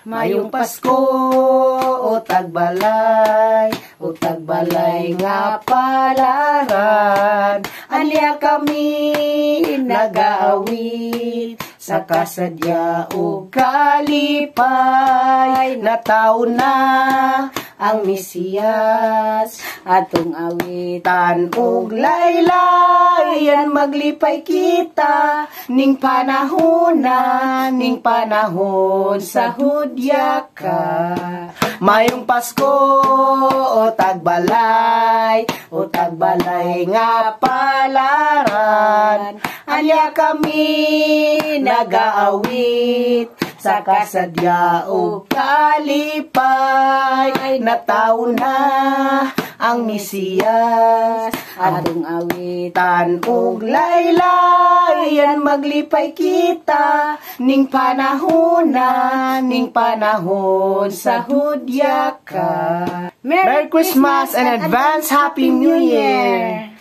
Mayong Pasko o tagbalay nga palaran. Anya kami nagaawit sa kasadya o kalipay. Nataon na ang Mesiyas, atong awitan og laylayan. Maglipay kita ning panahon sa hudya ka. Mayong Pasko o tagbalay nga palaran. Anya kami nagaawit sa kasadya o kalipay. Nataon na ang Mesiyas, atong awitan og laylayan. Maglipay kita ning panahon sa hudya ka. Merry Christmas and advance Happy New Year!